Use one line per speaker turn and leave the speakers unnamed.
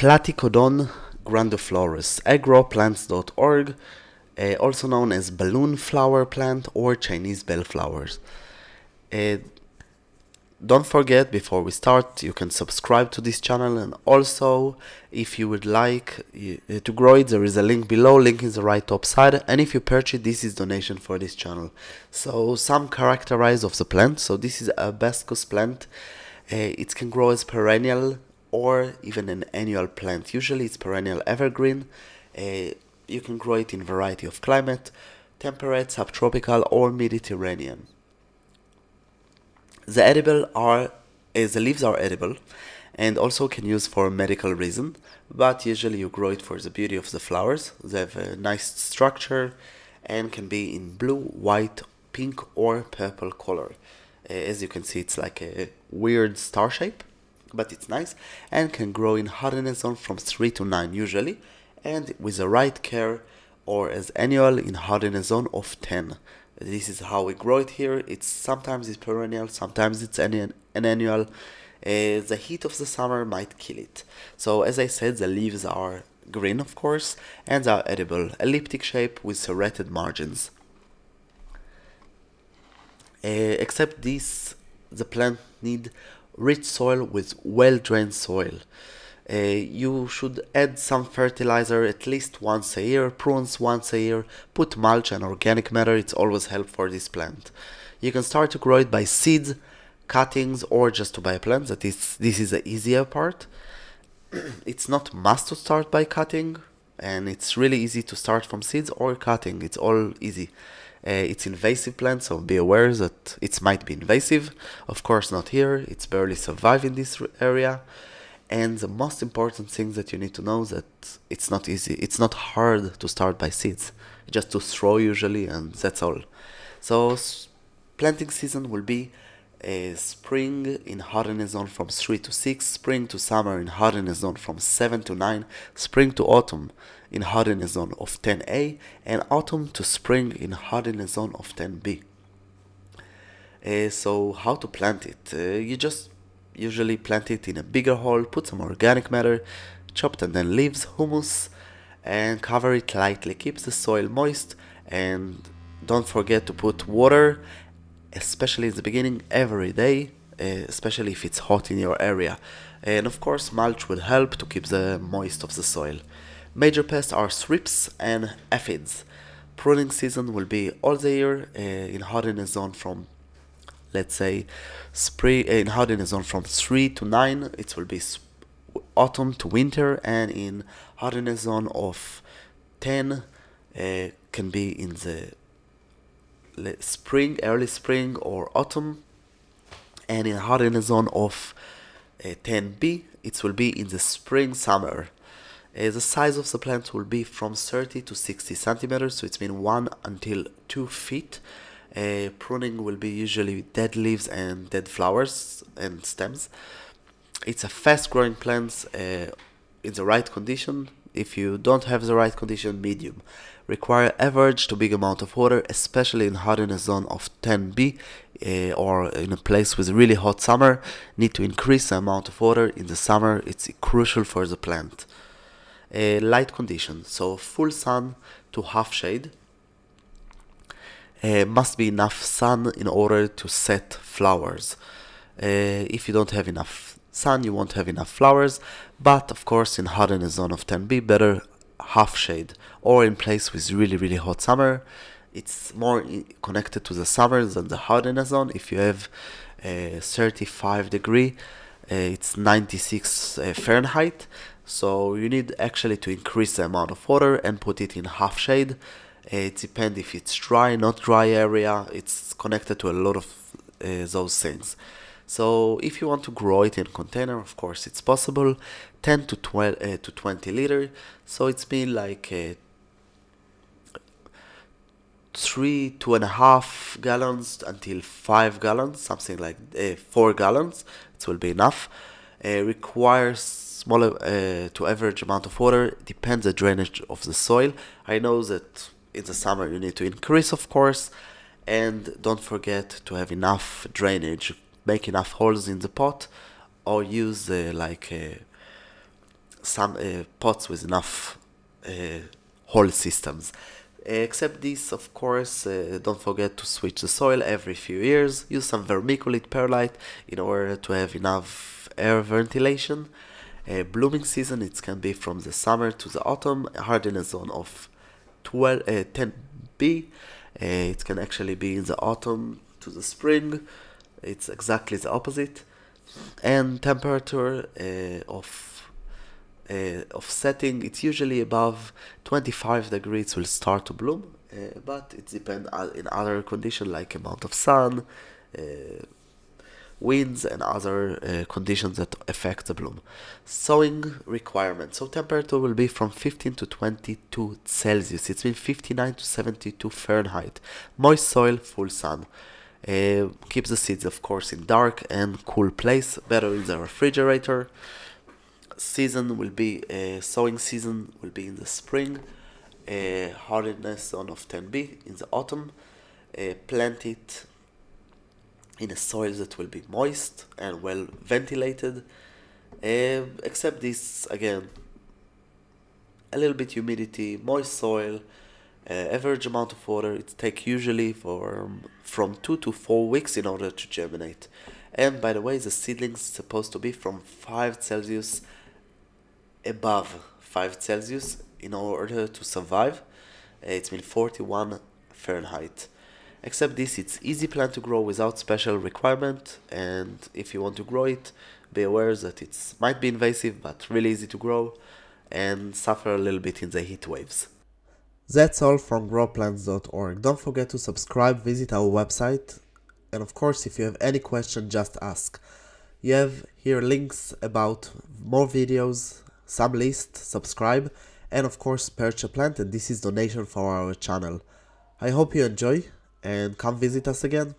Platycodon grandiflorus, agroplants.org, also known as balloon flower plant or Chinese bellflowers. Uh, don't forget, before we start, you can subscribe to this channel, and also if you would like to grow it, there is a link below, link is the right top side, and if you purchase, this is donation for this channel. So some characterize of the plant. So this is a hibiscus plant. It can grow as perennial or even an annual plant. Usually it's perennial evergreen. You can grow it in variety of climate, temperate, subtropical, or Mediterranean. The leaves are edible and also can use for medical reason, but usually you grow it for the beauty of the flowers. They have a nice structure and can be in blue, white, pink, or purple color. As you can see, it's like a weird star shape, but it's nice and can grow in hardiness zone from 3 to 9 usually, and with the right care or as annual in hardiness zone of 10. This is how we grow it here. Sometimes it's perennial, sometimes it's an annual. The heat of the summer might kill it. So as I said, the leaves are green, of course, and they are edible, elliptic shape with serrated margins. Except this, the plant need rich soil with well-drained soil. You should add some fertilizer at least once a year, prunes once a year, put mulch and organic matter, it's always help for this plant. You can start to grow it by seeds, cuttings, or just to buy a plant. This is the easier part. It's not must to start by cutting, and it's really easy to start from seeds or cutting, it's all easy. It's invasive plant, so be aware that it might be invasive. Of course not here, it's barely survive in this area. And the most important thing that you need to know is that it's not easy. It's not hard to start by seeds. Just to throw usually, and that's all. So planting season will be spring in hardiness zone from 3 to 6, spring to summer in hardiness zone from 7 to 9, spring to autumn in hardiness zone of 10A, and autumn to spring in hardiness zone of 10B. So how to plant it? You just usually plant it in a bigger hole, put some organic matter, chopped and then leaves, humus, and cover it lightly. Keeps the soil moist, and don't forget to put water, especially in the beginning, every day, especially if it's hot in your area. And of course, mulch will help to keep the moist of the soil. Major pests are thrips and aphids. Pruning season will be all the year in hardiness zone from, let's say, spring in hardiness zone from 3 to 9. It will be autumn to winter, and in hardiness zone of 10 can be in the spring, early spring or autumn, and in hardiness zone of 10B it will be in the spring, summer. The size of the plant will be from 30 to 60 centimeters, so it's mean 1 until 2 feet. Pruning will be usually dead leaves and dead flowers and stems. It's a fast growing plant in the right condition. If you don't have the right condition, medium. Require average to big amount of water, especially in hardiness zone of 10B or in a place with really hot summer. Need to increase the amount of water in the summer. It's crucial for the plant. Light condition, so full sun to half shade. Must be enough sun in order to set flowers. If you don't have enough sun, you won't have enough flowers, but of course in hardiness zone of 10B, better half shade, or in place with really hot summer. It's more connected to the summer than the hardiness zone. If you have 35 degree, it's 96 Fahrenheit, so you need actually to increase the amount of water and put it in half shade. It depends if it's dry, not dry area. It's connected to a lot of those things. So if you want to grow it in container, of course it's possible. 10 to 20 liter. So it's been like 2.5 gallons until 5 gallons, something like 4 gallons. It will be enough. Requires smaller to average amount of water. Depends the drainage of the soil. I know that in the summer you need to increase, of course, and don't forget to have enough drainage. Make enough holes in the pot, or use some pots with enough hole systems. Except this, of course, don't forget to switch the soil every few years. Use some vermiculite perlite in order to have enough air ventilation. Blooming season, it can be from the summer to the autumn. A hardiness zone of 10B. It can actually be in the autumn to the spring. It's exactly the opposite. And temperature of setting, it's usually above 25 degrees will start to bloom, but it depends in other conditions like amount of sun, uh, winds, and other conditions that affect the bloom. Sowing requirements. So temperature will be from 15 to 22 Celsius. It's been 59 to 72 Fahrenheit. Moist soil, full sun. Keep the seeds, of course, in dark and cool place. Better in the refrigerator. Season will be sowing season will be in the spring. Hardiness zone of 10B in the autumn. Plant it in a soil that will be moist and well ventilated. Except this, again, a little bit humidity, moist soil, average amount of water. It takes usually from 2 to 4 weeks in order to germinate. And by the way, the seedlings supposed to be from 5 Celsius above 5 Celsius in order to survive. It's been 41 Fahrenheit. Except this, it's easy plant to grow without special requirement, and if you want to grow it, be aware that it might be invasive but really easy to grow and suffer a little bit in the heat waves. That's all from growplants.org. Don't forget to subscribe, visit our website, and of course, if you have any question, just ask. You have here links about more videos, some list, subscribe, and of course purchase a plant, and this is donation for our channel. I hope you enjoy and come visit us again.